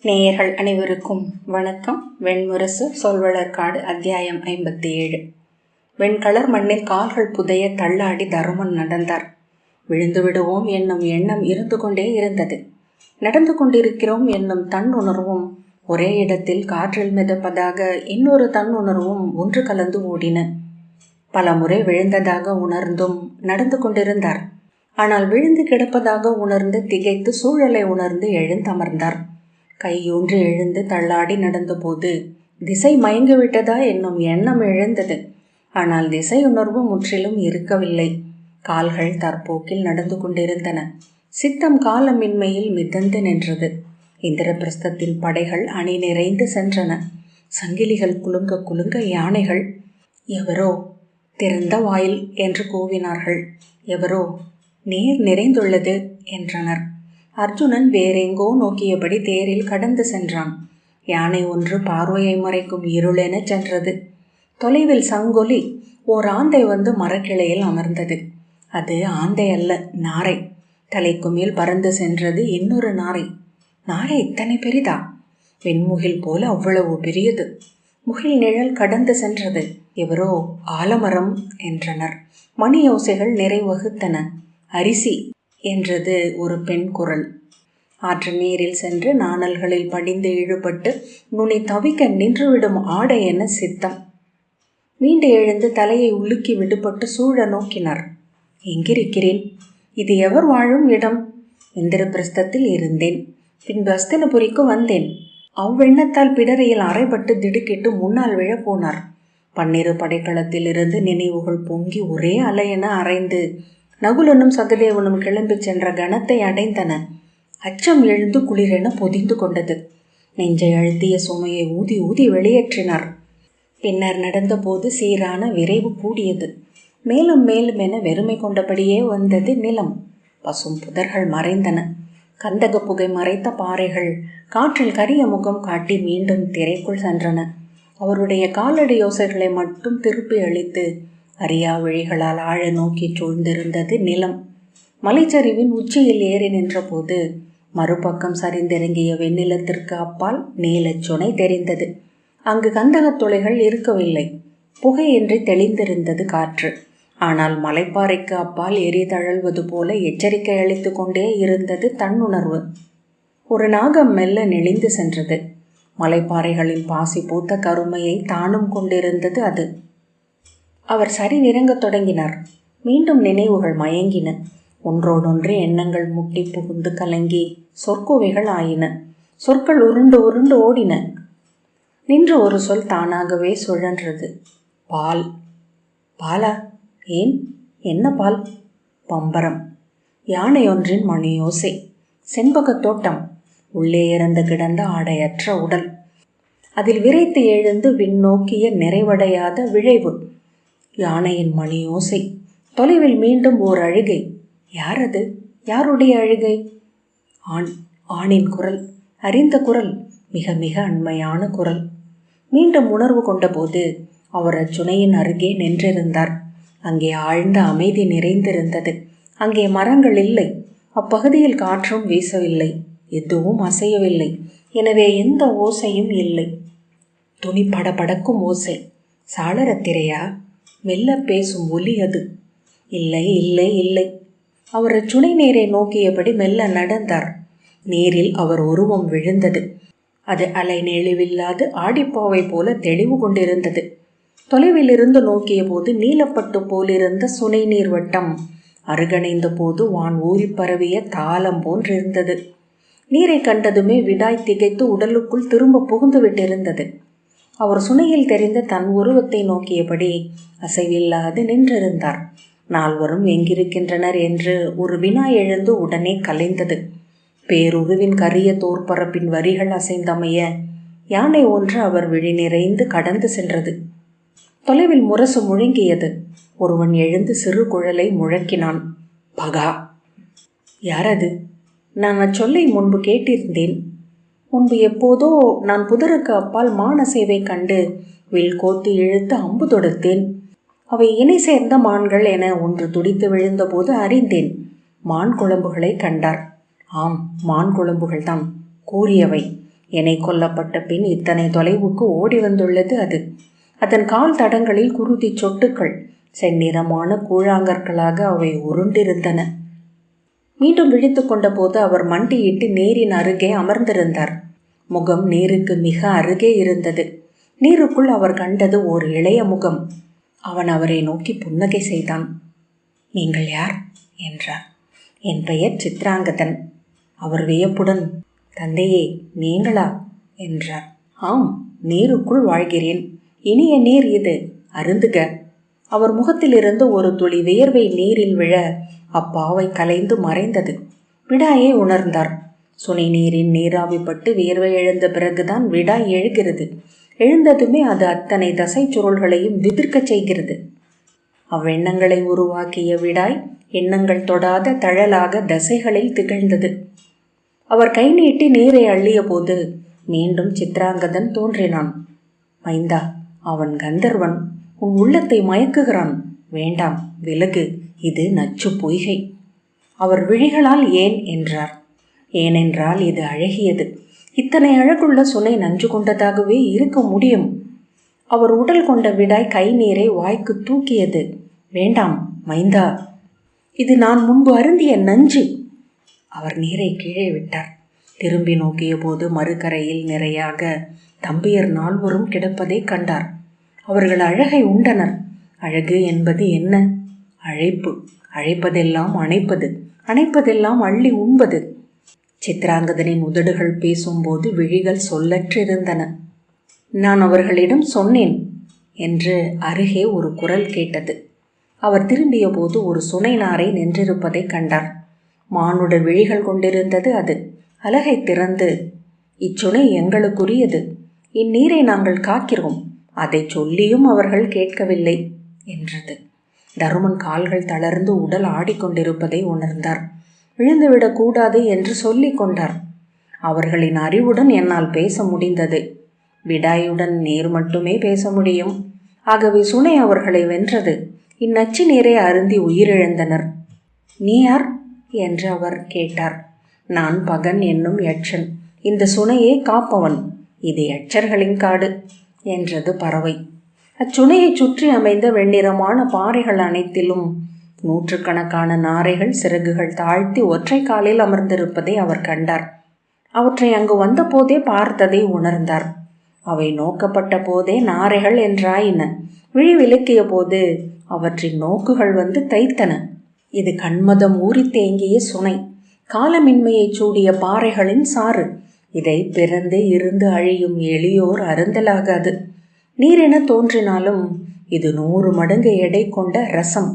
நேயர்கள் அனைவருக்கும் வணக்கம். வெண்முரசு சொல்வளர்காடு அத்தியாயம் 57. வெண்கலர் மண்ணில் கால்கள் புதைய தள்ளாடி தருமன் நடந்தார். விழுந்து விடுவோம் என்னும் எண்ணம் இருந்து கொண்டே இருந்தது. நடந்து கொண்டிருக்கிறோம் என்னும் தன்னுணர்வும் ஒரே இடத்தில் காற்றில் மிதப்பதாக இன்னொரு தன்னுணர்வும் ஒன்று கலந்து ஓடின. பல முறை விழுந்ததாக உணர்ந்தும் நடந்து கொண்டிருந்தார். ஆனால் விழுந்து கிடப்பதாக உணர்ந்து திகைத்து சூழலை உணர்ந்து எழுந்தமர்ந்தார். கையூன்றி எழுந்து தள்ளாடி நடந்தபோது திசை மயங்கிவிட்டதா என்னும் எண்ணம் எழுந்தது. ஆனால் திசை உணர்வு முற்றிலும் இருக்கவில்லை. கால்கள் தற்போக்கில் நடந்து கொண்டிருந்தன. சித்தம் காலமின்மையில் மிதந்து நின்றது. இந்திரபிரஸ்தத்தின் படைகள் அணி நிறைந்து சென்றன. சங்கிலிகள் குலுங்க குலுங்க யானைகள் எவரோ திறந்த வாயில் என்று கூவினார்கள். எவரோ நீர் நிறைந்துள்ளது என்றனர். அர்ஜுனன் வேறெங்கோ நோக்கியபடி தேரில் கடந்து சென்றான். யானை ஒன்று பார்வையை மறைக்கும் இருளென சென்றது. தொலைவில் சங்கொலி ஓர் ஆந்தை வந்து மரக்கிளையில் அமர்ந்தது. அது ஆந்தை அல்ல, நாரை. தலைக்கு மேல் பறந்து சென்றது இன்னொரு நாரை. நாரை இத்தனை பெரிதா? வெண்முகில் போல அவ்வளவு பெரியது. முகில் நிழல் கடந்து சென்றது. எவரோ ஆலமரம் என்றனர். மணி யோசைகள் நிறைவகுத்தன. அரிசி என்றது ஒரு பெண் குரல். ஆற்று நீரில் சென்று நாணல்களில் படிந்து இழுபட்டு நுனி தவிக்க நின்றுவிடும் ஆடை என சித்தம். மீண்டு எழுந்து தலையை உலுக்கி விடுபட்டு சூழ நோக்கினார். எங்கிருக்கிறேன்? இது எவர் வாழும் இடம்? இந்திரபிரஸ்தத்தில் இருந்தேன். பின்பு அஸ்தினபுரிக்கு வந்தேன். அவ்வெண்ணத்தால் பிடரையில் அரைப்பட்டு திடுக்கிட்டு முன்னால் விழ போனார். பன்னிரு படைக்களத்தில் இருந்து நினைவுகள் பொங்கி ஒரே அலையென அரைந்து நகுலனும் சகதேவனும் கிளம்பி சென்ற கணத்தை அடைந்தன. அச்சம் எழுந்து குளிரென பொதிந்து கொண்டது. நெஞ்சை அழுத்திய சுமையை ஊதி ஊதி வெளியேற்றினார். பின்னர் நடந்தபோது சீரான விரைவு கூடியது. மேலும் மேலும் என வெறுமை கொண்டபடியே வந்தது நிலம். பசும் புதர்கள் மறைந்தன. கந்தக புகை மறைத்த பாறைகள் காற்றில் கரிய முகம் காட்டி மீண்டும் திரைக்குள் சென்றன. அவருடைய காலடி யோசைகளை மட்டும் திருப்பி அளித்து அறியா வழிகளால் ஆழ நோக்கி சூழ்ந்திருந்தது நிலம். மலைச்சரிவின் உச்சியில் ஏறி நின்ற போது மறுபக்கம் சரிந்திறங்கிய வெண்ணிலத்திற்கு அப்பால் நீலச்சுனை தெரிந்தது. அங்கு கந்தகத் துளைகள் இருக்கவில்லை. புகையின்றி தெளிந்திருந்தது காற்று. ஆனால் மலைப்பாறைக்கு அப்பால் எரி தழல்வது போல எச்சரிக்கை அளித்து கொண்டே இருந்தது தன்னுணர்வு. ஒரு நாகம் மெல்ல நெளிந்து சென்றது. மலைப்பாறைகளின் பாசி பூத்த கருமையை தானும் கொண்டிருந்தது அது. அவர் சரிவிறங்கத் தொடங்கினார். மீண்டும் நினைவுகள் மயங்கின. ஒன்றோடொன்று எண்ணங்கள் முட்டி புகுந்து கலங்கி சொற்கோவைகள் ஆயின. சொற்கள் உருண்டு உருண்டு ஓடின. நின்று ஒரு சொல் தானாகவே சுழன்றது. பால். பாலா? ஏன்? என்ன பால்? பம்பரம். யானையொன்றின் மணியோசை. செண்பகத் தோட்டம். உள்ளே இறந்து கிடந்த ஆடையற்ற உடல். அதில் விரைத்து எழுந்து விண்ணோக்கிய நிறைவடையாத விழைவு. யானையின் மணியோசை. தொலைவில் மீண்டும் ஓர் அழுகை. யார் அது? யாருடைய அழுகை? ஆண். ஆணின் குரல். அறிந்த குரல். மிக மிக அண்மையான குரல். மீண்டும் உணர்வு கொண்டபோது அவர் அச்சுனையின் அருகே நின்றிருந்தார். அங்கே ஆழ்ந்த அமைதி நிறைந்திருந்தது. அங்கே மரங்கள் இல்லை. அப்பகுதியில் காற்றும் வீசவில்லை. எதுவும் அசையவில்லை. எனவே எந்த ஓசையும் இல்லை. துணி படபடக்கும் ஓசை. சாளரத்திரையா? மெல்ல பேசும் ஒலி அது. இல்லை இல்லை இல்லை. அவர் சுனை நீரை நோக்கியபடி மெல்ல நடந்தார். நீரில் அவர் உருவம் விழுந்தது. அது அலை நெளிவில்லாது ஆடிப்பாவை போல தெளிவு கொண்டிருந்தது. தொலைவில் இருந்து நோக்கிய போது நீலப்பட்டு போலிருந்த சுனை நீர் வட்டம் அருகணைந்த போது வான் ஊறி பரவிய தாளம் போன்றிருந்தது. நீரை கண்டதுமே விடாய் திகைத்து உடலுக்குள் திரும்ப புகுந்து விட்டிருந்தது. அவர் சுனையில் தெரிந்த தன் உருவத்தை நோக்கியபடி அசைவில்லாது நின்றிருந்தார். நால்வரும் எங்கிருக்கின்றனர் என்று ஒரு வினா எழுந்து உடனே கலைந்தது. பேருருவின் கரிய தோற்பரப்பின் வரிகள் அசைந்தமைய யானை ஒன்று அவர் விழி நிறைந்து கடந்து சென்றது. தொலைவில் முரசு முழங்கியது. ஒருவன் எழுந்து சிறு குழலை முழக்கினான். பகா. யாரது? நான் அச்சொல்லை முன்பு கேட்டிருந்தேன். முன்பு எப்போதோ நான் புதருக்கு அப்பால் மானசேவை கண்டு வில் கோத்து இழுத்து அம்பு தொடுத்தேன். அவை இணை சேர்ந்த மான்கள் என ஒன்று துடித்து விழுந்தபோது அறிந்தேன். மான் குழம்புகளை கண்டார். ஆம், மான் குழம்புகள்தான் கூறியவை. என்னை கொல்லப்பட்ட பின் இத்தனை தொலைவுக்கு ஓடி வந்துள்ளது அது. அதன் கால் தடங்களில் குருதி சொட்டுக்கள் செந்நிறமான கூழாங்கற்களாக அவை உருண்டிருந்தன. மீண்டும் விழித்து கொண்ட போது அவர் மண்டியிட்டு நீரின் அருகே அமர்ந்திருந்தார். முகம் நீருக்கு மிக அருகே இருந்தது. நீருக்குள் அவர் கண்டது ஓர் இளைய முகம். அவன் அவரை நோக்கி புன்னகை செய்தான். நீங்கள் யார் என்றார். என் பெயர் சித்ராங்கதன். அவர் வியப்புடன், தந்தையே நீங்களா என்றார். ஆம், நீருக்குள் வாழ்கிறேன். இனிய நீர் இது, அருந்துக. அவர் முகத்திலிருந்து ஒரு துளி வியர்வை நீரில் விழ அப்பாவை கலைந்து மறைந்தது. விடாயை உணர்ந்தார். சுனை நீரின் நீராவிப்பட்டு வியர்வை எழுந்த பிறகுதான் விடாய் எழுகிறது. எழுந்ததுமே அது அத்தனை தசை சுருள்களையும் விதிர்க்கச் செய்கிறது. அவ்வெண்ணங்களை உருவாக்கிய விடாய் எண்ணங்கள் தொடாத தழலாக தசைகளில் திகழ்ந்தது. அவர் கை நீட்டி நீரை அள்ளிய போது மீண்டும் சித்ராங்கதன் தோன்றினான். மைந்தா, அவன் கந்தர்வன். உன் உள்ளத்தை மயக்குகிறான். வேண்டாம், விலகு. இது நச்சு பொய்கை. அவர் விழிகளால் ஏன் என்றார். ஏனென்றால் இது அழகியது. இத்தனை அழகுள்ள சுனை நஞ்சு கொண்டதாகவே இருக்க முடியும். அவர் உடல் கொண்ட விடாய் கை நீரை வாய்க்கு தூக்கியது. வேண்டாம் மைந்தா, இது நான் முன்பு அருந்திய நஞ்சு. அவர் நீரை கீழே விட்டார். திரும்பி நோக்கிய போது மறுகரையில் நிறையாக தம்பியர் 4 கிடப்பதை கண்டார். அவர்கள் அழகை உண்டனர். அழகு என்பது என்ன? அழைப்பு. அழைப்பதெல்லாம் அணைப்பது, அணைப்பதெல்லாம் அள்ளி உண்பது. சித்ராங்கதனின் உதடுகள் பேசும்போது விழிகள் சொல்லற்றிருந்தன. நான் அவர்களிடம் சொன்னேன் என்று அருகே ஒரு குரல் கேட்டது. அவர் திரும்பிய போது ஒரு சுனை நாரை நின்றிருப்பதை கண்டார். மானுட விழிகள் கொண்டிருந்தது அது. அலகை திறந்து, இச்சுனை எங்களுக்குரியது. இந்நீரை நாங்கள் காக்கிறோம். அதை சொல்லியும் அவர்கள் கேட்கவில்லை என்றது. தருமன் கால்கள் தளர்ந்து உடல் ஆடிக்கொண்டிருப்பதை உணர்ந்தார். விழுந்துவிடக்கூடாது என்று சொல்லி கொண்டார். அவர்களின் அறிவுடன் என்னால் பேச முடிந்தது. விடாயுடன் நீர் மட்டுமே பேச முடியும். ஆகவே சுனை அவர்களை வென்றது. இந்நச்சு நீரை அருந்தி உயிரிழந்தனர். நீ யார் என்று அவர் கேட்டார். நான் பகன் என்னும் யட்சன். இந்த சுனையை காப்பவன். இது யட்சர்களின் காடு என்றது பறவை. அச்சுனையை சுற்றி அமைந்த வெண்ணிறமான பாறைகள் அனைத்திலும் 100கணக்கான நாரைகள் சிறகுகள் தாழ்த்தி ஒற்றை காலில் அமர்ந்திருப்பதை அவர் கண்டார். அவற்றை அங்கு வந்த போதே பார்த்ததை உணர்ந்தார். அவை நோக்கப்பட்ட போதே நாரைகள் என்றாயின. விழி விலக்கிய போது அவற்றின் நோக்குகள் வந்து தைத்தன. இது கண்மதம் ஊறி தேங்கிய சுனை, காலமின்மையை சூடிய பாறைகளின் சாறு. இதை பிறந்து இருந்து அழியும் எளியோர் அருந்தலாகாது. நீரென தோன்றினாலும் இது 100 மடங்கு எடை கொண்ட ரசம்.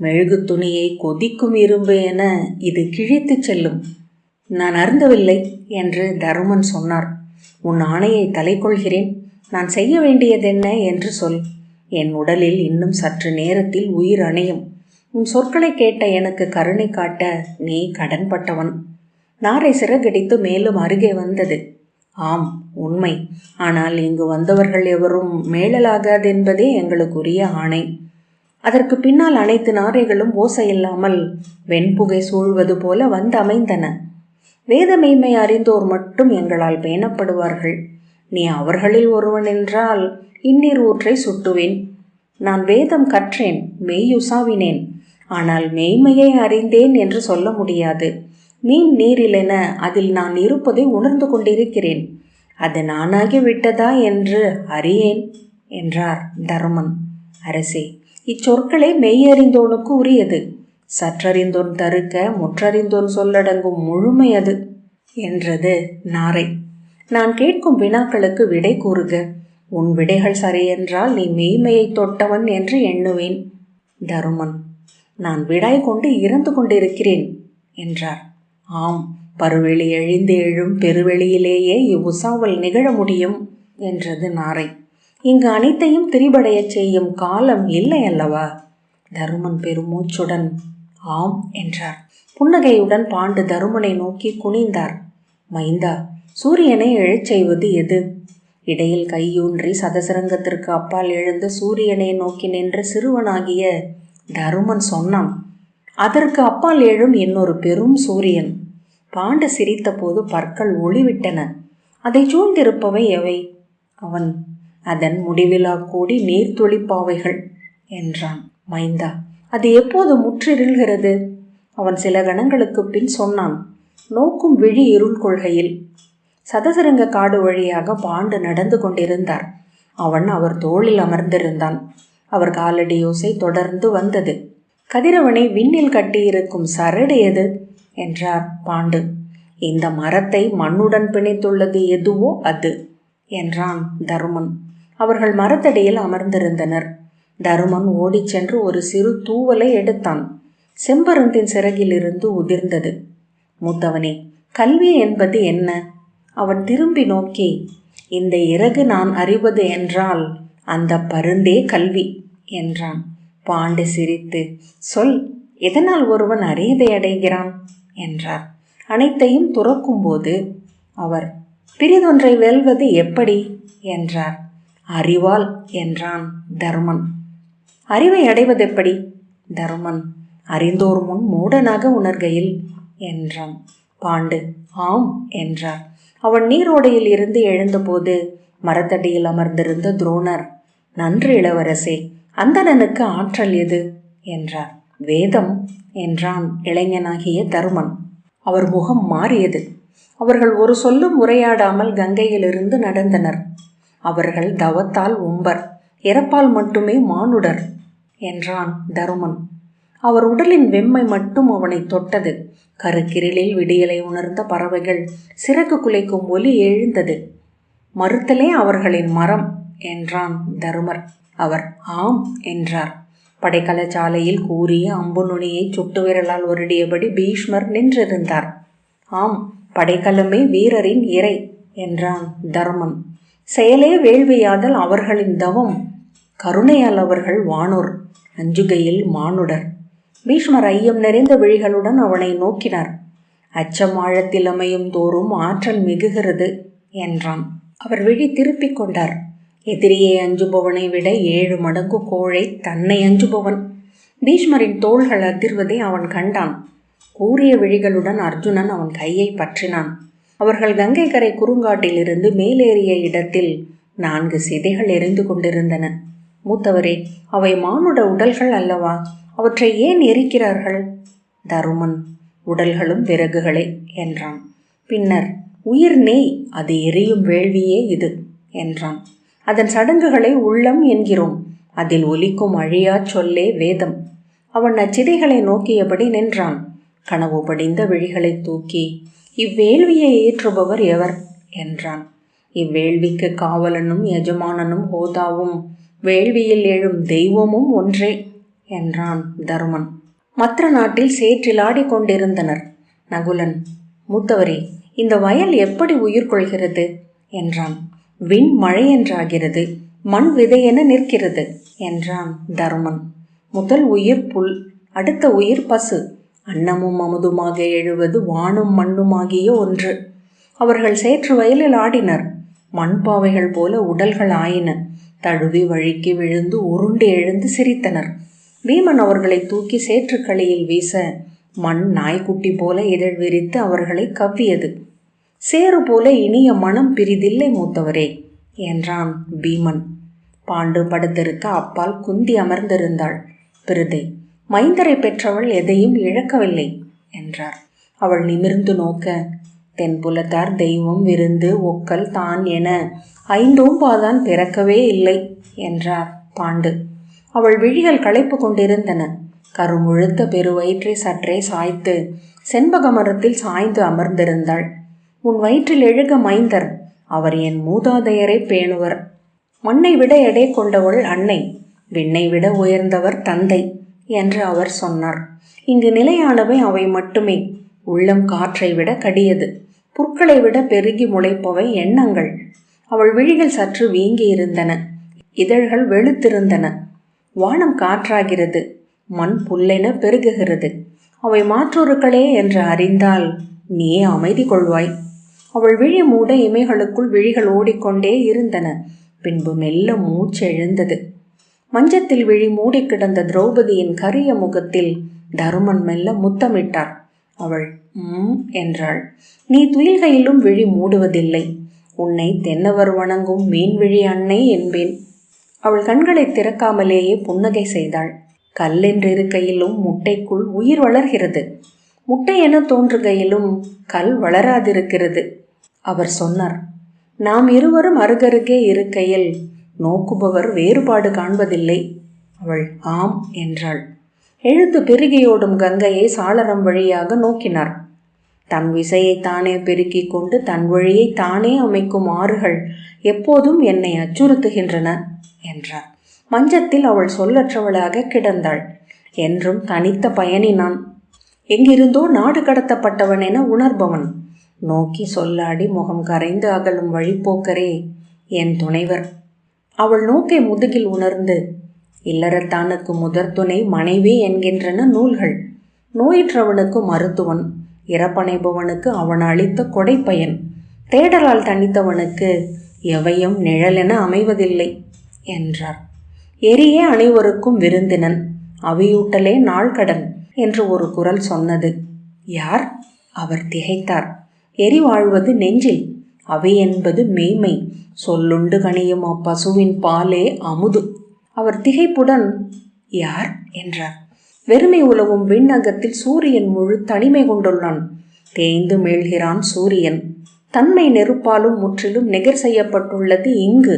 மெழுகு துணியை கொதிக்கும் இரும்பு என இது கிழித்து செல்லும். நான் அருந்தவில்லை என்று தருமன் சொன்னார். உன் ஆணையை தலை கொள்கிறேன். நான் செய்ய வேண்டியதென்ன என்று சொல். என் உடலில் இன்னும் சற்று நேரத்தில் உயிர் அணையும். உன் சொற்களை கேட்ட எனக்கு கருணை காட்ட நீ கடன்பட்டவன். நாரை சிறகடித்து மேலும் அருகே வந்தது. ஆம், உண்மை. ஆனால் இங்கு வந்தவர்கள் எவரும் மேளலாகாதென்பதே எங்களுக்குரிய ஆணை. அதற்கு பின்னால் அனைத்து நாரைகளும் ஓசையில்லாமல் வெண்புகை சூழ்வது போல வந்து அமைந்தன. வேத மெய்மை அறிந்தோர் மட்டும் எங்களால் பேணப்படுவார்கள். நீ அவர்களில் ஒருவன் என்றால் இந்நீர் ஊற்றை சுட்டுவேன். நான் வேதம் கற்றேன், மெய்யுசாவினேன். ஆனால் மெய்மையை அறிந்தேன் என்று சொல்ல முடியாது. மீன் நீரிலென அதில் நான் இருப்பதை உணர்ந்து கொண்டிருக்கிறேன். அது நானாகி விட்டதா என்று அறியேன் என்றார் தருமன். அரசே, இச்சொற்களை மெய்யறிந்தோனுக்கு உரியது. சற்றறிந்தோன் தருக்க முற்றறிந்தோன் சொல்லடங்கும் முழுமை அது என்றது நாரை. நான் கேட்கும் வினாக்களுக்கு விடை கூறுக. உன் விடைகள் சரியென்றால் நீ மெய்மையை தொட்டவன் என்று எண்ணுவேன். தருமன், நான் விடாய் கொண்டு இறந்து கொண்டிருக்கிறேன் என்றார். ஆம், பருவெளி எழுந்து எழும் பெருவெளியிலேயே இவ்வுசாவல் நிகழ முடியும் என்றது நாரை. இங்கு அனைத்தையும் திரிபடையச் செய்யும் காலம் இல்லை அல்லவா? தருமன் பெருமூச்சுடன் ஆம் என்றார். புன்னகையுடன் பாண்டு தருமனை நோக்கி குனிந்தார். மைந்தா, சூரியனை எழச் செய்வது எது? இடையில் கையூன்றி சதசிரங்கத்திற்கு அப்பால் எழுந்த சூரியனை நோக்கி நின்ற சிறுவனாகிய தருமன் சொன்னான். அதற்கு அப்பால் எழும் இன்னொரு பெரும் சூரியன். பாண்டு சிரித்த போது பற்கள் ஒளிவிட்டன. அதை சூழ்ந்திருப்பவை எவை? அவன், அதன் முடிவிலா கூடி நீர்த்துளிப்பாவைகள் என்றான். மைந்தா, அது எப்போது முற்றிருள்கிறது? அவன் சில கணங்களுக்கு பின் சொன்னான். நோக்கும் விழி இருள் கொள்கையில். சதசரங்க காடு வழியாக பாண்டு நடந்து கொண்டிருந்தார். அவன் அவர் தோளில் அமர்ந்திருந்தான். அவர் காலடியோசை தொடர்ந்து வந்தது. கதிரவனை விண்ணில் கட்டியிருக்கும் சரடு எது என்றார் பாண்டு. இந்த மரத்தை மண்ணுடன் பிணைத்துள்ளது எதுவோ அது என்றான் தருமன். அவர்கள் மரத்தடியில் அமர்ந்திருந்தனர். தருமன் ஓடிச் சென்று ஒரு சிறு தூவலை எடுத்தான். செம்பருந்தின் சிறகிலிருந்து உதிர்ந்தது. மூத்தவனே, கல்வி என்பது என்ன? அவன் திரும்பி நோக்கி, இந்த இறகு நான் அறிவது என்றால் அந்த பருந்தே கல்வி என்றான். பாண்டு சிரித்து, சொல், எதனால் ஒருவன் அரியதை அடைகிறான் என்றார். அனைத்தையும் துறக்கும்போது. அவர், பிரிதொன்றை வெல்வது எப்படி என்றார். அறிவால் என்றான் தருமன். அறிவை அடைவதெப்படி? தருமன், அறிந்தோர் முன் மூடனாக உணர்கையில் என்றான். பாண்டு, ஆம் என்றார். அவன் நீரோடையில் இருந்து எழுந்தபோது மரத்தடியில் அமர்ந்திருந்த துரோணர், நன்று இளவரசே, அந்தணனுக்கு ஆற்றல் எது என்றார். வேதம் என்றான் இளைஞனாகிய தருமன். அவர் முகம் மாறியது. அவர்கள் ஒரு சொல்லும் உரையாடாமல் கங்கையிலிருந்து நடந்தனர். அவர்கள் தவத்தால் உம்பர், இறப்பால் மட்டுமே மானுடர் என்றான் தருமன். அவர் உடலின் வெம்மை மட்டும் அவனை தொட்டது. கருக்கிரிலில் விடியலை உணர்ந்த பறவைகள் சிறகு குலைக்கும் ஒலி எழுந்தது. மறுத்தலே அவர்களின் மரம் என்றான் தருமர். அவர் ஆம் என்றார். படைக்கலச்சாலையில் கூறிய அம்பு நுனியை சுட்டு விரலால் வருடியபடி பீஷ்மர் நின்றிருந்தார். ஆம், படைக்கலமே வீரரின் இறை என்றான் தருமன். செயலே வேள்வியாதல் அவர்களின் தவம், கருணையால் அவர்கள் வானோர், அஞ்சுகையில் மானுடர். பீஷ்மர் ஐயம் நிறைந்த விழிகளுடன் அவனை நோக்கினார். அச்சம் ஆழத்தில் அமையும் தோறும் ஆற்றல் மிகுகிறது என்றான். அவர் விழி திருப்பிக் கொண்டார். எதிரியை அஞ்சுபவனை விட 7 மடங்கு கோழை தன்னை அஞ்சுபவன். பீஷ்மரின் தோள்கள் அதிர்வதை அவன் கண்டான். கூரிய விழிகளுடன் அர்ஜுனன் அவன் கையை பற்றினான். அவர்கள் கங்கை கரை குறுங்காட்டிலிருந்து மேலேறிய இடத்தில் 4 சிதைகள் எரிந்து கொண்டிருந்தன. மூத்தவரே, அவை மானுட உடல்கள் அல்லவா? அவற்றை ஏன் எரிக்கிறார்கள்? தருமன், உடல்களும் விறகுகளே என்றான். பின்னர், உயிர் நெய், அது எரியும் வேள்வியே இது என்றான். அதன் சடங்குகளை உள்ளம் என்கிறோம். அதில் ஒலிக்கும் அழியா சொல்லே வேதம். அவன் அச்சிதைகளை நோக்கியபடி நின்றான். கனவு படிந்த விழிகளை தூக்கி, இவ்வேள்வியை ஏற்றுபவர் எவர் என்றான். இவ்வேள்விக்கு காவலனும் எஜமானனும் ஹோதாவும் வேள்வியில் எழும் தெய்வமும் ஒன்றே என்றான் தருமன். மற்ற நாட்டில் சேற்றில் ஆடிக்கொண்டிருந்தனர். நகுலன், மூத்தவரே, இந்த வயல் எப்படி உயிர் கொள்கிறது என்றான். விண் மழையென்றாகிறது, மண் விதையென நிற்கிறது என்றான் தருமன். முதல் உயிர் புல், அடுத்த உயிர் பசு. அன்னமும் அமுதுமாக எழுவது வானும் மண்ணுமாகிய ஒன்று. அவர்கள் சேற்று வயலில் ஆடினர். மண்பாவைகள் போல உடல்கள் ஆயின. தழுவி வழுக்கி விழுந்து உருண்டு எழுந்து சிரித்தனர். பீமன் அவர்களை தூக்கி சேற்றுக்களியில் வீச மண் நாய்க்குட்டி போல இதழ் விரித்து அவர்களை கவ்வியது. சேறு போல இனிய மனம் பிரிதில்லை மூத்தவரே என்றான் பீமன். பாண்டு படுத்திருக்க அப்பால் குந்தி அமர்ந்திருந்தாள். பிருதை, மைந்தரை பெற்றவள் எதையும் இழக்கவில்லை என்றார். அவள் நிமிர்ந்து நோக்க, தென்புலத்தார் தெய்வம் விருந்து ஒக்கல் தான் என 5 பிறக்கவே இல்லை என்றார் பாண்டு. அவள் விழிகள் களைப்பு கொண்டிருந்தன. கருமுழுத்த பெருவயிற்றை சற்றே சாய்த்து செண்பக மரத்தில் சாய்ந்து அமர்ந்திருந்தாள். உன் வயிற்றில் எழுக மைந்தர், அவர் என் மூதாதையரை பேணுவர். மண்ணை விட எடை கொண்டவள் அன்னை, விண்ணை விட உயர்ந்தவர் தந்தை என்று அவர் சொன்னார். இங்கு நிலையானவை அவை மட்டுமே. உள்ளம் காற்றை விட கடியது, புற்களை விட பெருகி முளைப்பவை எண்ணங்கள். அவள் விழிகள் சற்று வீங்கி இருந்தன, இதழ்கள் வெளுத்திருந்தன. வானம் காற்றாகிறது, மண் புல்லென பெருகுகிறது. அவை மாற்றொருக்களே என்று அறிந்தால் நீ அமைதி கொள்வாய். அவள் விழி மூட இமைகளுக்குள் விழிகள் ஓடிக்கொண்டே இருந்தன. பின்பு மெல்ல மூச்சு எழுந்தது. மஞ்சத்தில் விழி மூடி கிடந்த திரௌபதியின் கரிய முகத்தில் தருமன் மெல்ல முத்தமிட்டார். அவள் என்றாள். நீ துயில்கையிலும் விழி மூடுவதில்லை. உன்னை தென்னவர் வணங்கும் மீன்விழி அன்னை என்பேன். அவள் கண்களை திறக்காமலேயே புன்னகை செய்தாள். கல்லென்றிருக்கையிலும் முட்டைக்குள் உயிர் வளர்கிறது. முட்டை என தோன்றுகையிலும் கல் வளராதிருக்கிறது. அவர் சொன்னார், நாம் இருவரும் அருகருகே இருக்கையில் நோக்குபவர் வேறுபாடு காண்பதில்லை. அவள் ஆம் என்றாள். எழுந்து பெருகியோடும் கங்கையை சாளரம் வழியாக நோக்கினார். தன் விசையை தானே பெருக்கிக் கொண்டு தன் வழியை தானே அமைக்கும் ஆறுகள் எப்போதும் என்னை அச்சுறுத்துகின்றன என்றார். மஞ்சத்தில் அவள் சொல்லற்றவளாக கிடந்தாள். என்றும் தனித்த பயணி நான். எங்கிருந்தோ நாடு கடத்தப்பட்டவன் என உணர்பவன். நோக்கி சொல்லாடி முகம் கரைந்து அகலும் வழிப்போக்கரே என் துணைவர். அவள் நோக்கை முதுகில் உணர்ந்து, இல்லறத்தானுக்கு முதற் துணை மனைவி என்கின்றன நூல்கள். நோயிற்றவனுக்கு மருத்துவன், இறப்பனைபவனுக்கு அவன் அளித்த கொடைப்பயன், தேடலால் தனித்தவனுக்கு எவையும் நிழலென அமைவதில்லை என்றார். எரியே அனைவருக்கும் விருந்தினன், அவியூட்டலே நாள்கடன் என்று ஒரு குரல் சொன்னது. யார்? அவர் திகைத்தார். எரி வாழ்வது நெஞ்சில், அவை என்பது மெய்மை. சொல்லுண்டு கனியும் அப்பசுவின் பாலே அமுது. அவர் திகைப்புடன் யார் என்றார். வெறுமை உலவும் விண்ணகத்தில் சூரியன் முழு தனிமை கொண்டுள்ளான். தேய்ந்து மீள்கிறான் சூரியன். தன்மை நெருப்பாலும் முற்றிலும் நிகர் செய்யப்பட்டுள்ளது இங்கு.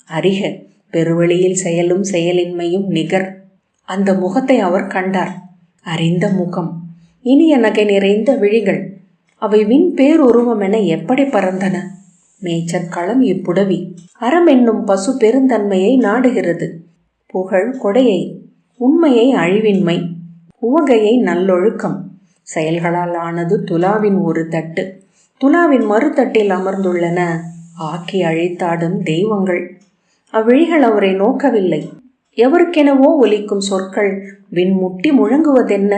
அறிக, பெருவெளியில் செயலும் செயலின்மையும் நிகர். அந்த முகத்தை அவர் கண்டார். அறிந்த முகம், இனிய நகை நிறைந்த விழிகள். அவை விண் பேருருவம் என எப்படி பறந்தன. மேய்ச்சற்களம் இப்புடவி. அறம் என்னும் பசு பெருந்தன்மையை நாடுகிறது. புகழ் கொடையை, உண்மையை அழிவின்மை, உவகையை நல்லொழுக்கம். செயல்களால் ஆனது துலாவின் ஒரு தட்டு. துலாவின் மறுதட்டில் அமர்ந்துள்ளன ஆக்கி அழித்தாடும் தெய்வங்கள். அவ்விழிகள் அவரை நோக்கவில்லை. எவருக்கெனவோ ஒலிக்கும் சொற்கள் விண்முட்டி முழங்குவதென்ன?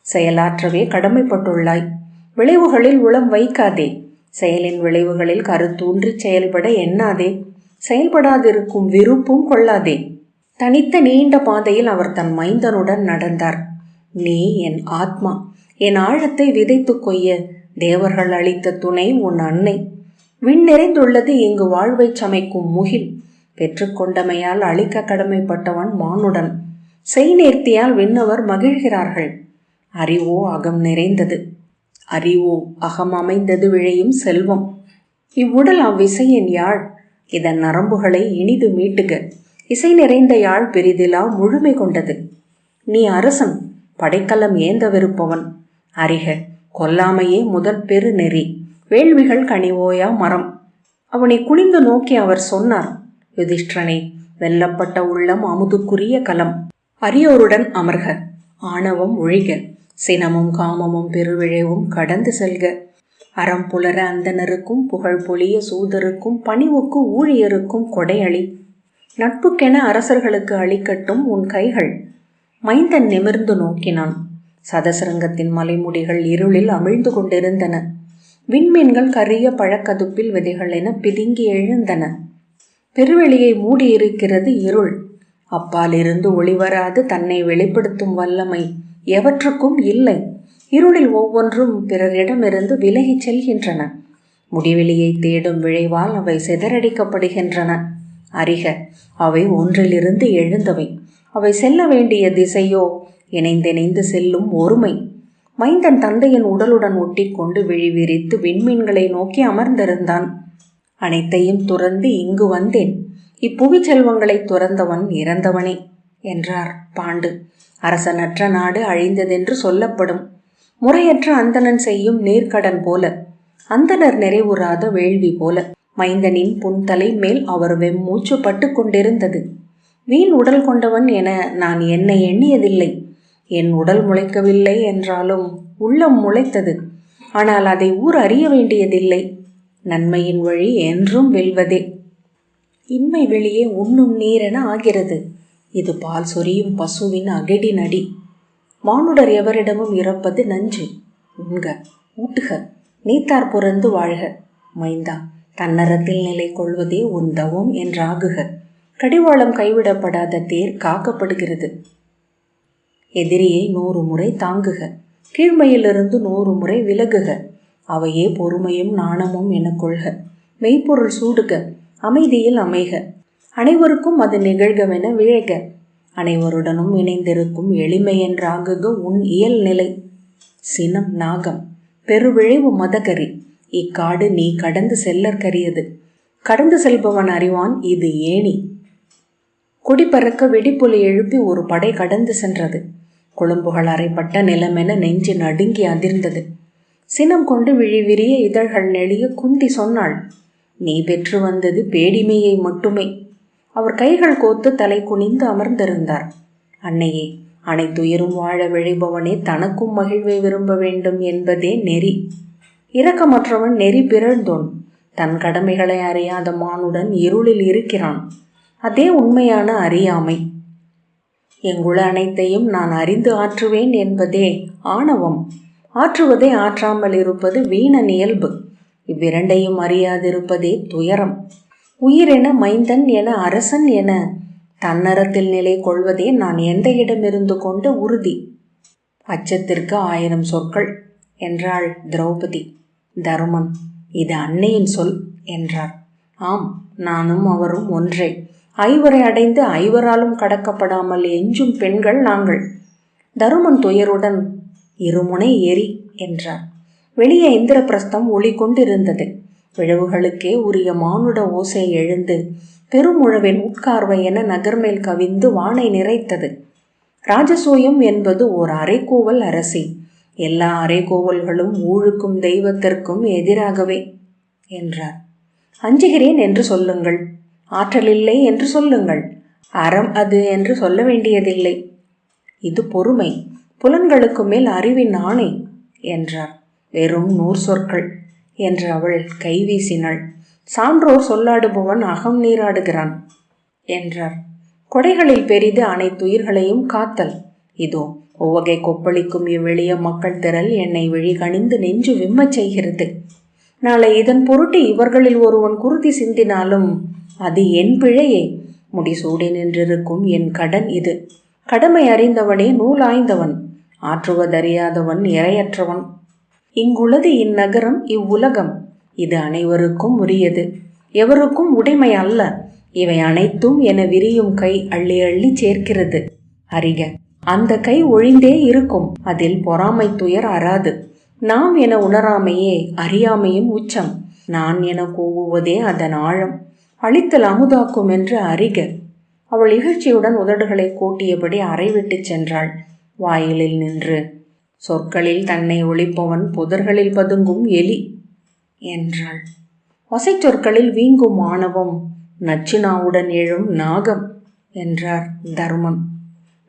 செயலாற்றவே கடமைப்பட்டுள்ளாய். விளைவுகளில் உளம் வைக்காதே. செயலின் விளைவுகளில் கருத்தூன்றி செயல்பட எண்ணாதே. செயல்படாதிருக்கும் விருப்பும் கொள்ளாதே. தனித்த நீண்ட பாதையில் அவர் தன் மைந்தனுடன் நடந்தார். நீ என் ஆத்மா. என் ஆழத்தை விதைத்து கொய்ய தேவர்கள் அளித்த துணை உன் அன்னை. விண் நிறைந்துள்ளது இங்கு வாழ்வை சமைக்கும் முகில். பெற்றுக்கொண்டமையால் அழிக்க கடமைப்பட்டவன் மானுடன். செய் நேர்த்தியால் விண்ணவர் மகிழ்கிறார்கள். அறிவோ அகம் நிறைந்தது. அறிவோ அகம் அமைந்தது விழையும் செல்வம். இவ்வுடல் அவ்விசையின் யாழ். இதன் நரம்புகளை இனிது மீட்டுக. இசை நிறைந்த யாழ் பெரிதிலா முழுமை கொண்டது. நீ அரசன், படைக்கலம் ஏந்தவிருப்பவன். அறிக, கொல்லாமையே முதற் பெரு நெறி. வேள்விகள் கனிவோயா மரம். அவனை குனிந்து நோக்கி அவர் சொன்னார், யுதிஷ்டிரனே, வெல்லப்பட்ட உள்ளம் அமுதுக்குரிய கலம். அரியோருடன் அமர்க. ஆணவம் ஒழிக. சினமும் காமமும் பெருவிழைவும் கடந்து செல்க. அறம் புலர அந்தனருக்கும் புகழ் பொலிய சூதருக்கும் பணிவுக்கு ஊழியருக்கும் கொடையளி. நட்புக்கென அரசர்களுக்கு அளிக்கட்டும் உன் கைகள். மைந்தன் நிமிர்ந்து நோக்கினான். சதசிரங்கத்தின் மலைமுடிகள் இருளில் அமிழ்ந்து கொண்டிருந்தன. விண்மீன்கள் கரிய பழக்கதுப்பில் விதைகள் என பிதுங்கி எழுந்தன. பெருவெளியை மூடியிருக்கிறது இருள். அப்பால் இருந்து ஒளிவராது தன்னை வெளிப்படுத்தும் வல்லமை எவற்றுக்கும் இல்லை. இருளில் ஒவ்வொன்றும் பிறரிடமிருந்து விலகிச் செல்கின்றன. முடிவெளியை தேடும் விழைவால் அவை சிதறடிக்கப்படுகின்றன. அறிக, அவை ஒன்றிலிருந்து எழுந்தவை. அவை செல்ல வேண்டிய திசையோ இணைந்திணைந்து செல்லும் ஒருமை. மைந்தன் தந்தையின் உடலுடன் ஒட்டி கொண்டு விழி விரித்து விண்மீன்களை நோக்கி அமர்ந்திருந்தான். அனைத்தையும் துறந்து இங்கு வந்தேன். இப்புவி செல்வங்களை துறந்தவன் இறந்தவனே என்றார் பாண்டு. அரசனற்ற நாடு அழிந்ததென்று சொல்லப்படும். முறையற்ற அந்தணன் செய்யும் நீர்க்கடன் போல, அந்தனர் நிறைவுறாத வேள்வி போல மைந்தனின் புன்தலை மேல் அவர் வெம்மூச்சு பட்டு கொண்டிருந்தது. வீண் உடல் கொண்டவன் என நான் என்னை எண்ணியதில்லை. என் உடல் முளைக்கவில்லை என்றாலும் உள்ளம் முளைத்தது. ஆனால் அதை ஊர் அறிய வேண்டியதில்லை. நன்மையின் வழி என்றும் வெல்வதே. இன்மை வெளியே உண்ணும் நீரென ஆகிறது. இது பால் சொரியும் பசுவின் அகடி நடி. மானுடர் எவரிடமும் இறப்பது நஞ்சு. உண்க, ஊட்டுக, நீத்தார் புறந்து வாழ்க. மைந்தா, தன்னறத்தில் நிலை கொள்வதே உன் தவம் என்றாகுக. கடிவாளம் கைவிடப்படாத தேர் காக்கப்படுகிறது. எதிரியை 100 முறை தாங்குக. கீழ்மையிலிருந்து 100 முறை விலகுக. அவையே பொறுமையும் நாணமும் என கொள்க. மெய்ப்பொருள் சூடுக, அமைதியில் அமைக, அனைவருக்கும் அது நிகழ்கவென விழைக, அனைவருடனும் இணைந்திருக்கும் எளிமை என்றாகுக உன் இயல் நிலை. சினம் நாகம், பெருவிழைவு மதகரி, இக்காடு நீ கடந்து செல்லற்கரியது, கடந்து செல்பவன் அறிவான் இது ஏணி. குடிபறக்க வெடிப்புலி எழுப்பி ஒரு படை கடந்து சென்றது. கொழும்புகள் அறைப்பட்ட நிலமென நெஞ்சு நடுங்கி அதிர்ந்தது. சினம் கொண்டு விழிவிரிய இதழ்கள் நெளிய குந்தி சொன்னாள், நீ பெற்று வந்தது பேடிமையை மட்டுமே. அவர் கைகள் கோத்து தலை குனிந்து அமர்ந்திருந்தார். அன்னையே, அனைத்துயிரும் வாழ விழைபவனே தனக்கும் மகிழ்வை விரும்ப வேண்டும் என்பதே நெறி. இரக்கமற்றவன் நெறி பிறழ்ந்தோன். தன் கடமைகளை அறியாத மானுடன் இருளில் இருக்கிறான். அதே உண்மையான அறியாமை. எங்குள அனைத்தையும் நான் அறிந்து ஆற்றுவேன் என்பதே ஆணவம். ஆற்றுவதை ஆற்றாமல் இருப்பது வீணன் இயல்பு. இவ்விரண்டையும் அறியாதிருப்பதே துயரம். உயிரென மைந்தன் என அரசன் என தன்னறத்தில் நிலை கொள்வதே நான் எந்த இடமிருந்து கொண்ட உறுதி. அச்சத்திற்கு 1000 சொற்கள் என்றாள் திரௌபதி. தருமன், இது அன்னையின் சொல் என்றார். ஆம், நானும் அவரும் ஒன்றே. 5 அடைந்து 5 கடக்கப்படாமல் எஞ்சும் பெண்கள் நாங்கள். தருமன் துயருடன், இருமுனை எரி என்றார். வெளியே இந்திரபிரஸ்தம் ஒளி கொண்டிருந்தது. விழவுகளுக்கே உரிய மானுட ஓசை எழுந்து பெருமுழவின் உட்கார்வை என நகர்மேல் கவிந்து வானை நிறைத்தது. ராஜசூயம் என்பது ஓர் அரைக்கூவல் அரசி. எல்லா அரைக்கூவல்களும் ஊழுக்கும் தெய்வத்திற்கும் எதிராகவே என்றார். அஞ்சுகிறேன் என்று சொல்லுங்கள், ஆற்றலில்லை என்று சொல்லுங்கள், அறம் அது என்று சொல்ல வேண்டியதில்லை. இது பொறுமை, புலன்களுக்கு மேல் அறிவின் ஆணை என்றார். வெறும் 100 சொற்கள் என்று அவள் கைவீசினாள். சான்றோர் சொல்லாடுபவன் அகம் நீராடுகிறான் என்றார். கொடைகளில் பெரிது அனைத்துயிர்களையும் காத்தல். இதோ ஒவ்வகை கொப்பளிக்கும் இவ்வெளிய மக்கள் திரள் என்னை விழிகணிந்து நெஞ்சு விம்மச் செய்கிறது. நாளை இதன் பொருட்டு இவர்களில் ஒருவன் குருதி சிந்தினாலும் அது என் பிழையே. முடிசூடி நின்றிருக்கும் என் கடன் இது. கடமை அறிந்தவனே நூலாய்ந்தவன், ஆற்றுவதறியாதவன் இரையற்றவன். இங்குள்ளது இந்நகரம், இவ்வுலகம். இது அனைவருக்கும் உரியது, எவருக்கும் உடைமை அல்ல. இவை அனைத்தும் என விரியும் கை அள்ளி அள்ளி சேர்க்கிறது. அறிக, அந்த கை ஒழிந்தே இருக்கும். அதில் பொறாமை துயர் அறாது. நாம் என உணராமையே அறியாமையின் உச்சம். நான் என கூவுவதே அதன் ஆழம். அழித்தல் அமுதாக்கும் என்று அறிக. அவள் இகழ்ச்சியுடன் உதடுகளை கூட்டியபடி அறை விட்டு சென்றாள். வாயிலில் நின்று, சொற்களில் தன்னை ஒழிப்பவன் புதர்களில் பதுங்கும் எலி என்றாள். வசை சொற்களில் வீங்கும் ஆணவம், நச்சுனாவுடன் எழும் நாகம் என்றார் தருமன்.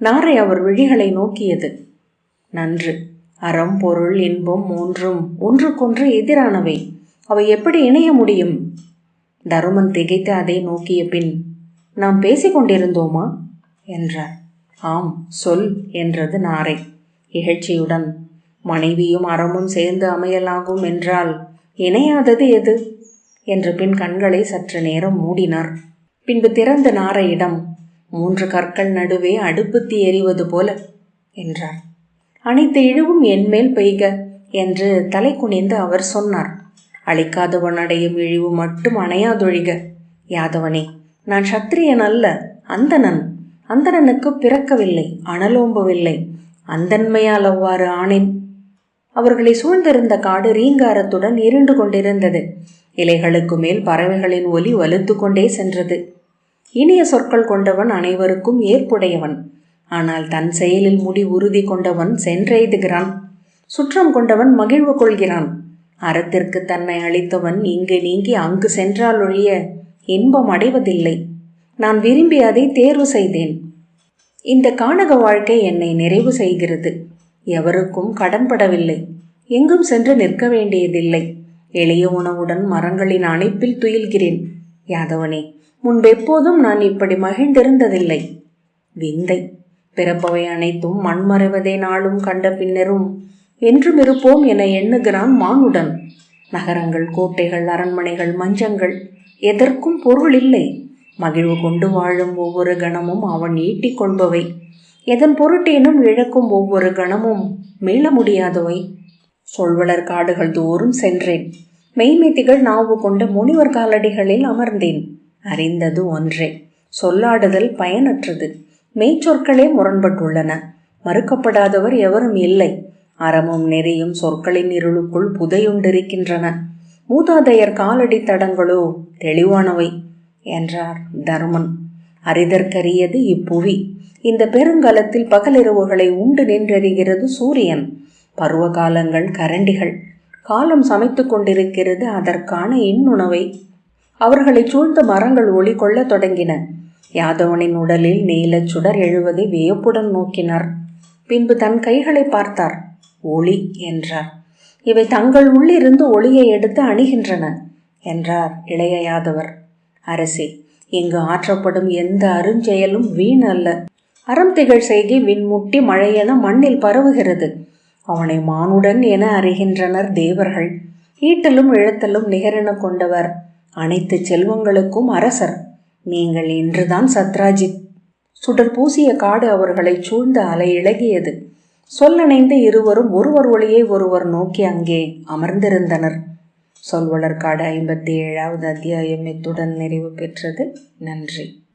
நாரை அவர் விழிகளை நோக்கியது. நன்று. அறம், பொருள், இன்பம் மூன்றும் ஒன்றுக்கொன்று எதிரானவை. அவை எப்படி இணைய முடியும்? தருமன் திகைத்து அதை நோக்கிய பின், நாம் பேசிக்கொண்டிருந்தோமா என்றார். ஆம், சொல் என்றது நாரை இகழ்ச்சியுடன். மனைவியும் அறமும் சேர்ந்து அமையலாகும் என்றால் இணையாதது எது என்ற பின் கண்களை சற்று நேரம் மூடினார். பின்பு திறந்த நாரையிடம், 3 கற்கள் நடுவே அடுப்புத்தி எறிவது போல என்றார். அனைத்து இழிவும் என்மேல் பெய்க என்று தலை குனிந்து அவர் சொன்னார். அழிக்காதவன் அடையும் இழிவு மட்டும் அணையாதொழிக. யாதவனே, நான் சத்திரியன் அல்ல, அந்தணன். அந்தணனுக்கு பிறக்கவில்லை, அனலோம்பவில்லை. அந்தன்மையால் அவ்வாறு ஆனேன். அவர்களை சூழ்ந்திருந்த காடு ரீங்காரத்துடன் இருண்டு கொண்டிருந்தது. இலைகளுக்கு மேல் பறவைகளின் ஒலி வலுத்து கொண்டே சென்றது. இனிய சொற்கள் கொண்டவன் அனைவருக்கும் ஏற்புடையவன். ஆனால் தன் செயலில் முடி உறுதி கொண்டவன் சென்றெய்துகிறான். சுற்றம் கொண்டவன் மகிழ்வு கொள்கிறான். அறத்திற்கு தன்னை அளித்தவன் இங்கு நீங்கி அங்கு சென்றால் ஒழிய இன்பம் அடைவதில்லை. நான் விரும்பி அதை தேர்வு செய்தேன். இந்த கானக வாழ்க்கை என்னை நிறைவு செய்கிறது. எவருக்கும் கடன்படவில்லை. எங்கும் சென்று நிற்க வேண்டியதில்லை. எளிய உணவுடன் மரங்களின் அணைப்பில் துயில்கிறேன். யாதவனே, முன்பெப்போதும் நான் இப்படி மகிழ்ந்திருந்ததில்லை. விந்தை. பிறப்பவை அனைத்தும் மண்மறைவதை நாளும் கண்ட பின்னரும் என்றும் இருப்போம் என எண்ணுகிறான் மானுடன். நகரங்கள், கோட்டைகள், அரண்மனைகள், மஞ்சங்கள் எதற்கும் பொருள் இல்லை. மகிழ்வு கொண்டு வாழும் ஒவ்வொரு கணமும் அவன் ஈட்டிக் கொள்பவை. எதன் பொருட்டேனும் இழக்கும் ஒவ்வொரு கணமும் மீள முடியாதவை. சொல்வளர் காடுகள் தோறும் சென்றேன். மெய்மைதிகள் நாவு கொண்ட முனிவர் காலடிகளில் அமர்ந்தேன். அறிந்தது ஒன்றே, சொல்லாடுதல் பயனற்றது. மெய்ச்சொற்களே முரண்பட்டுள்ளன. மறுக்கப்படாதவர் எவரும் இல்லை. அறமும் நெறியும் சொற்களின் இருளுக்குள் புதையுண்டிருக்கின்றன. மூதாதையர் காலடி தடங்களோ தெளிவானவை என்றார் தருமன். அறிதற்கரியது இப்புவி. இந்த பெருங்கலத்தில் பகலிரவுகளை உண்டு நின்றெறிகிறது சூரியன். பருவ காலங்கள் கரண்டிகள். காலம் சமைத்து கொண்டிருக்கிறது அதற்கான இன்னுணவை. அவர்களை சூழ்ந்த மரங்கள் ஒளி கொள்ள தொடங்கின. யாதவனின் உடலில் நீலச் சுடர் எழுவதை வியப்புடன் நோக்கினார். பின்பு தன் கைகளை பார்த்தார். ஒளி என்றார். இவை தங்கள் உள்ளிருந்து ஒளியை எடுத்து அணிகின்றன என்றார் இளைய யாதவர். அரசே, இங்கு ஆற்றப்படும் எந்த அருஞ்செயலும் வீண் அல்ல. அறம் திகழ் செய்கை விண்முட்டி மழையென மண்ணில் பரவுகிறது. அவனை மானுடன் என அறிகின்றனர் தேவர்கள். ஈட்டலும் இழத்தலும் நிகரென கொண்டவர். அனைத்து செல்வங்களுக்கும் அரசர். நீங்கள் இன்றுதான் சத்ராஜித். சுடர் பூசிய காடு அவர்களை சூழ்ந்து அலை இழகியது. சொல்லணைந்த இருவரும் ஒருவர் ஒளியை ஒருவர் நோக்கி அங்கே அமர்ந்திருந்தனர். சொல்வளர்காடு 57வது அத்தியாயம் இத்துடன் நிறைவு பெற்றது. நன்றி.